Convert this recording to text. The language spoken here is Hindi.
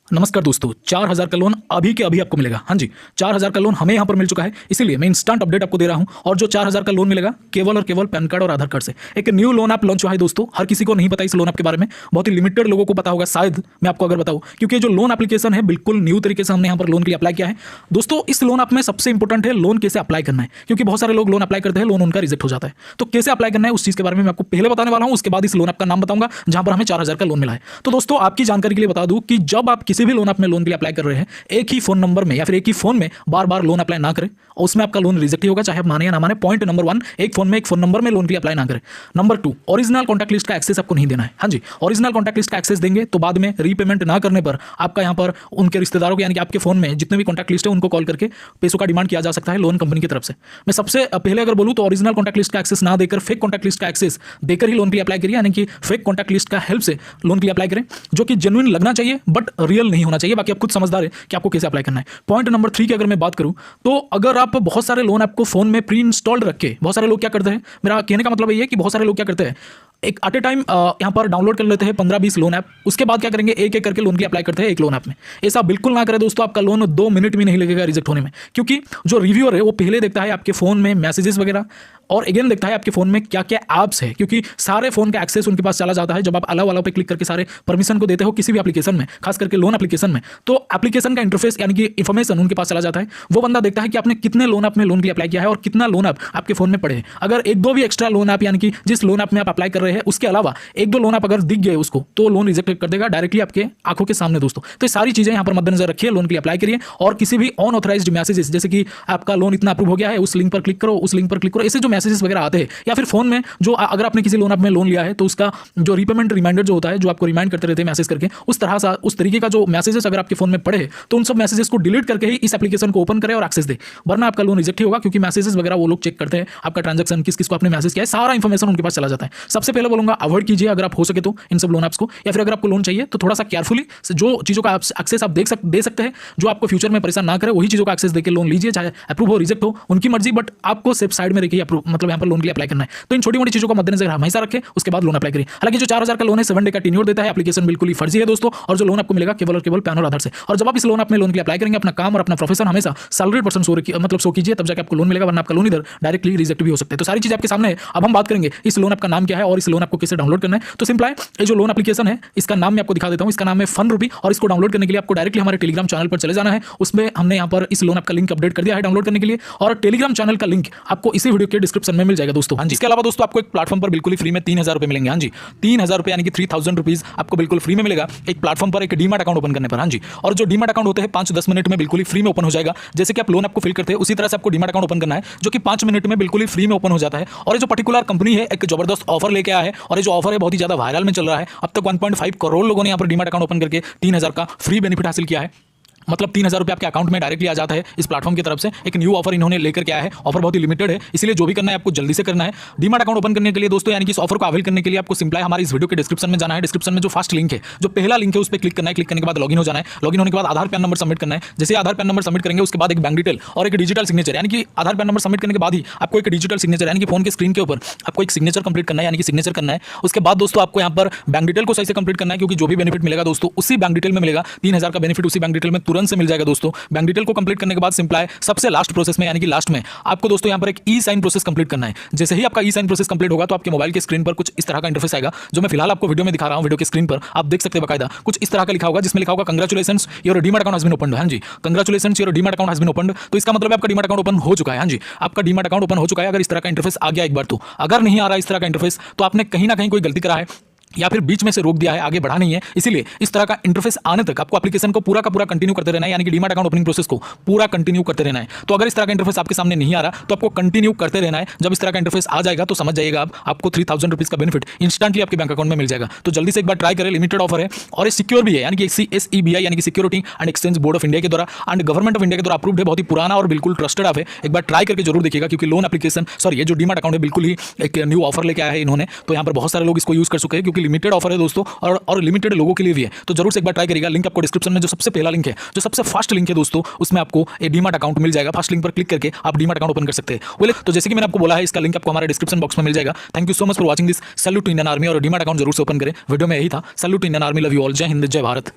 नमस्कार दोस्तों, 4000 का लोन अभी के अभी आपको मिलेगा। हाँ जी, 4000 का लोन हमें यहाँ पर मिल चुका है, इसीलिए मैं इंस्टेंट अपडेट आपको दे रहा हूँ। और जो 4000 का लोन मिलेगा केवल और केवल पैन कार्ड और आधार कार्ड से। एक न्यू लोन ऐप लॉन्च हुआ है दोस्तों, हर किसी को नहीं पता इस लोन ऐप के बारे में, बहुत ही लिमिटेड लोगों को पता होगा शायद, मैं आपको अगर बताऊँ, क्योंकि जो लोन एप्लीकेशन है बिल्कुल न्यू तरीके से हमने यहाँ पर लोन के लिए अप्लाई किया है। दोस्तों इस लोन ऐप में सबसे इंपॉर्टेंट है लोन कैसे अप्लाई करना है, क्योंकि बहुत सारे लोग लोन अप्लाई करते हैं, लोन उनका रिजेक्ट हो जाता है। तो कैसे अप्लाई करना है उस चीज़ के बारे में मैं आपको पहले बताने वाला हूँ, उसके बाद इस लोन ऐप का नाम बताऊंगा जहाँ पर हमें 4000 का लोन मिला है। तो दोस्तों आपकी जानकारी के लिए बता दूं कि जब आप किसी भी लोन ऐप में लोन के लिए अप्लाई कर रहे हैं, एक ही फोन नंबर में या फिर एक ही फोन में बार बार लोन अप्लाई ना करें, और उसमें आपका लोन रिजेक्ट ही होगा, चाहे आप माने या ना माने। पॉइंट नंबर 1, एक फोन में एक फोन नंबर में लोन के लिए अप्लाई ना करें। नंबर 2, ओरिजिनल कॉन्टैक्ट लिस्ट का एक्सेस आपको नहीं देना है। हाँ जी, ओरिजिनल कॉन्टैक्ट लिस्ट का एक्सेस देंगे तो बाद में रीपेमेंट ना करने पर आपका यहाँ पर उनके रिश्तेदारों के यानी कि आपके फोन में जितने भी कॉन्टैक्ट लिस्ट है उनको कॉल करके पैसों का डिमांड किया जा सकता है लोन कंपनी की तरफ से। मैं सबसे पहले अगर बोलूँ तो ओरिजिनल कॉन्टैक्ट लिस्ट का एक्सेस ना देकर फेक कॉन्टैक्ट लिस्ट का एक्सेस देकर ही लोन के लिए अप्लाई करिए, यानी कि फेक कॉन्टैक्ट लिस्ट का हेल्प से लोन के लिए अप्लाई करें, जो कि जेन्युइन लगना चाहिए बट रियल नहीं होना चाहिए। बाकी आप खुद समझदार है कि आपको कैसे अप्लाई करना है। पॉइंट नंबर 3 की अगर मैं बात करूं तो अगर आप बहुत सारे लोन आपको फोन में प्री इंस्टॉल्ड रख के, बहुत सारे लोग क्या करते हैं, मेरा कहने का मतलब ये है कि बहुत सारे लोग क्या करते हैं, एक एट ए टाइम यहाँ पर डाउनलोड कर लेते हैं 15-20 लोन ऐप, उसके बाद क्या करेंगे एक एक करके लोन के अप्लाई करते हैं एक लोन ऐप में। ऐसा बिल्कुल ना करें दोस्तों, आपका लोन 2 मिनट भी नहीं लगेगा रिजेक्ट होने में, क्योंकि जो रिव्यूअर है वो पहले देखता है आपके फोन में मैसेजेस वगैरह और अगेन देखता है आपके फोन में क्या क्या ऐप्स है, क्योंकि सारे फोन का एक्सेस उनके पास चला जाता है जब आप अलाउ वाला पे क्लिक करके सारे परमिशन को देते हो किसी भी एप्लीकेशन में, खास करके लोन एप्लीकेशन में। तो एप्लीकेशन का इंटरफेस यानी कि इन्फॉर्मेशन उनके पास चला जाता है, वो बंदा देखता है कि आपने कितने लोन ऐप में लोन के लिए अप्लाई किया है और कितना लोन ऐप आपके फोन में पड़े हैं। अगर एक दो भी एक्स्ट्रा लोन ऐप यानी कि जिस लोन ऐप में आप अप्लाई कर रहे हैं उसके अलावा एक दो लोन ऐप अगर दिख गए उसको, तो लोन रिजेक्ट कर देगा डायरेक्टली आपके आंखों के सामने दोस्तों। तो ये सारी चीजें यहाँ पर मद्देनजर रखिए, लोन के लिए अप्लाई करिए। और किसी भी अनऑथराइज्ड मैसेजेस, जैसे कि आपका लोन इतना अप्रूव हो गया है, उस लिंक पर क्लिक करो, उस लिंक पर क्लिक करो, ऐसे जो मैसेजेस वगैरह आते हैं, या फिर फोन में जो अगर आपने किसी लोन ऐप में लोन लिया है तो उसका जो रीपेमेंट रिमाइंडर जो होता है, जो आपको रिमाइंड करते रहते हैं मैसेज करके, उस तरीके का जो मैसेजेस अगर आपके फोन में पड़े हैं तो उन सब मैसेजेस को डिलीट करके ही इस एप्लीकेशन को ओपन करें और एक्सेस दे, वरना आपका लोन रिजेक्ट ही होगा। क्योंकि मैसेजेस वगैरह वो लोग चेक करते हैं, आपका ट्रांजैक्शन किस किस को आपने मैसेज किया है, सारा इंफॉर्मेशन उनके पास चला जाता है। सबसे पहले बोलूंगा अवॉइड कीजिए अगर आप हो सके तो इन सब लोन ऐप्स को, या फिर अगर आपको लोन चाहिए तो थोड़ा सा केयरफुली जो चीज़ों का एक्सेस आप दे सकते हैं, जो आपको फ्यूचर में परेशान ना करे, वही चीज़ों का एक्सेस देकर लोन लीजिए, चाहे अप्रूव हो रिजेक्ट हो उनकी मर्जी, बट आपको सेफ साइड में रखिए अप्रूव, मतलब यहाँ पर लोन के लिए अप्लाई करना है। तो इन छोटी मोटी चीज़ों का मद्देनजर हमेशा रखें, उसके बाद लोन अप्लाई करिए। हालांकि जो 4000 का लोन है 7 डे का टेन्योर देता है, एप्लीकेशन बिल्कुल ही फर्जी है दोस्तों, और जो लोन आपको मिलेगा केवल और केवल पैन और आधार से। और जब आप इस लोन ऐप में लोन के लिए अप्लाई करेंगे, अपना काम और अपना प्रोफेशन हमेशा सैलरी पर्सन शो कीजिए, तब जाकर आपको लोन मिलेगा, वरना आपका लोन इधर डायरेक्टली रिजेक्ट भी हो सकता है। तो सारी चीज़ आपके सामने है। अब हम बात करेंगे इस लोन ऐप का नाम क्या है और इस लोन ऐप को कैसे डाउनलोड करना है। तो सिंपल है, ये जो लोन एप्लीकेशन है इसका नाम मैं आपको दिखा देता हूँ, इसका नाम है फनरूपी, और इसको डाउनलोड करने के लिए आपको डायरेक्टली हमारे टेलीग्राम चैनल पर चले जाना है। उसमें हमने यहाँ पर इस लोन ऐप का लिंक अपडेट कर दिया है डाउनलोड करने के लिए, और टेलीग्राम चैनल का लिंक आपको इसी वीडियो के डिस्क्रिप्शन में मिल जाएगा दोस्तों। हाँ जी, इसके अलावा दोस्तों आपको एक प्लेटफॉर्म पर बिल्कुल ही फ्री में 3000 रुपये मिलेंगे। हाँ जी, 3000 रुपये यानी कि 3000 रुपीज आपको बिल्कुल फ्री में मिलेगा एक प्लेटफॉर्म पर, एक डीमैट अकाउंट ओपन करने पर। हाँ जी, और जो डीमैट अकाउंट होते हैं 5-10 मिनट में बिल्कुल ही फ्री में ओपन हो जाएगा। जैसे कि आप लोन आपको फिल करते हैं उसी तरह से आपको डीमैट अकाउंट ओपन करना है, जो कि 5 मिनट में बिल्कुल ही फ्री में ओपन हो जाता है। और ये जो पर्टिकुलर कंपनी है एक जबरदस्त ऑफर लेके आया है, और ये जो ऑफर है बहुत ही ज्यादा वायरल में चल रहा है। अब तक 1.5 करोड़ लोगों ने यहाँ पर डीमैट अकाउंट ओपन करके 3000 का फ्री बेनिफिट हासिल किया है। मतलब 3000 रुपये आपके अकाउंट में डायरेक्टली आ जाता है इस प्लेटफॉर्म की तरफ से। एक न्यू ऑफर इन्होंने लेकर के आया है, ऑफर बहुत ही लिमिटेड है, इसलिए जो भी करना है आपको जल्दी से करना है। डीमैट अकाउंट ओपन करने के लिए दोस्तों, यानी कि इस ऑफर को अवेल करने के लिए आपको सिंपल है हमारे इस वीडियो के डिस्क्रिप्शन में जाना है। डिस्क्रिप्शन में जो फर्स्ट लिंक है, जो पहला लिंक है उस पर क्लिक करना है। क्लिक करने के बाद लॉगिन हो जाना है। लॉगिन होने के बाद आधार पैन नंबर सबमिट करना है। जैसे आधार पैन नंबर सबमिट करेंगे उसके बाद एक बैंक डिटेल और एक डिजिटल सिग्नेचर, यानी कि आधार पैन नंबर सबमिट करने के बाद ही आपको एक डिजिटल सिग्नेचर यानी कि फोन के स्क्रीन के ऊपर आपको एक सिग्नेचर कंप्लीट करना है, यानी कि सिग्नेचर करना है। उसके बाद दोस्तों आपको यहाँ पर बैंक डिटेल को सही से कंप्लीट करना है, क्योंकि जो भी बेनिफिट मिलेगा दोस्तों उसी बैंक डिटेल में मिलेगा। 3000 का बेनिफिट उसी बैंक डिटेल में तुरंत से मिल जाएगा दोस्तों। बैंक डिटेल को कंप्लीट करने के बाद सिंपल है सबसे लास्ट प्रोसेस में, यानी कि लास्ट में आपको दोस्तों यहाँ पर एक ई साइन प्रोसेस कंप्लीट करना है। जैसे ही आपका ई साइन प्रोसेस कंप्लीट होगा तो आपके मोबाइल के स्क्रीन पर कुछ इस तरह का इंटरफेस आएगा, जो मैं फिलहाल आपको वीडियो में दिखा रहा हूँ। वीडियो के स्क्रीन पर आप देख सकते हैं बकायदा कुछ इस तरह का लिखा होगा, जिसमें लिखा होगा congratulations your demat account has been opened. हाँ जी, congratulations your demat account has been opened. तो इसका मतलब आपका डीमैट अकाउंट ओपन हो चुका है। हाँ जी, आपका डीमैट अकाउंट ओपन हो चुका है। अगर इस तरह का इंटरफेस आ गया एक बार तो, अगर नहीं आ रहा इस तरह का इंटरफेस तो आपने कहीं ना कहीं कोई गलती करा है या फिर बीच में से रोक दिया है, आगे बढ़ा नहीं है। इसीलिए इस तरह का इंटरफेस आने तक आपको एप्लीकेशन को पूरा का पूरा कंटिन्यू करते रहना है, यानी कि डीमैट अकाउंट ओपनिंग प्रोसेस को पूरा कंटिन्यू करते रहना है। तो अगर इस तरह का इंटरफेस आपके सामने नहीं आ रहा तो आपको कंटिन्यू करते रहना है। जब इस तरह का इंटरफेस आ जाएगा तो समझ जाइएगा आपको 3000 रुपीज का बेनिफिट इंस्टेंटली आपके बैंक अकाउंट में मिल जाएगा। तो जल्दी से एक बार ट्राई करें, लिमिटेड ऑफर है और ये सिक्योर भी है, यानी कि SEBI यानी कि security and exchange board of India के द्वारा एंड गवर्नमेंट ऑफ इंडिया के द्वारा अप्रूव्ड है। बहुत ही पुराना और बिल्कुल ट्रस्टेड ऐप है। एक बार ट्राई करके जरूर देखिएगा, क्योंकि लोन एप्लीकेशन ये जो डीमैट अकाउंट है बिल्कुल ही एक न्यू ऑफर लेके आया है इन्होंने। तो यहाँ पर बहुत सारे लोग इसको यूज कर चुके हैं, क्योंकि लिमिटेड ऑफर है दोस्तों और लिमिटेड लोगों के लिए भी है। तो जरूर से एक बार ट्राई करिएगा। लिंक आपको डिस्क्रिप्शन में जो सबसे पहला लिंक है, जो सबसे फर्स्ट लिंक है दोस्तों, उसमें आपको एक डीमैट अकाउंट मिल जाएगा। फर्स्ट लिंक पर क्लिक करके आप डीमैट अकाउंट ओपन कर सकते हैं। बोले तो जैसे कि मैंने आपको बोला है, इसका लिंक आपको हमारे डिस्क्रिप्शन बॉक्स में मिल जाएगा। Thank you so much for watching this. Salute to Indian army, और डीमैट अकाउंट जरूर से ओपन करें। वीडियो में यही था। Salute to Indian army, love you all, जय हिंद, जय भारत।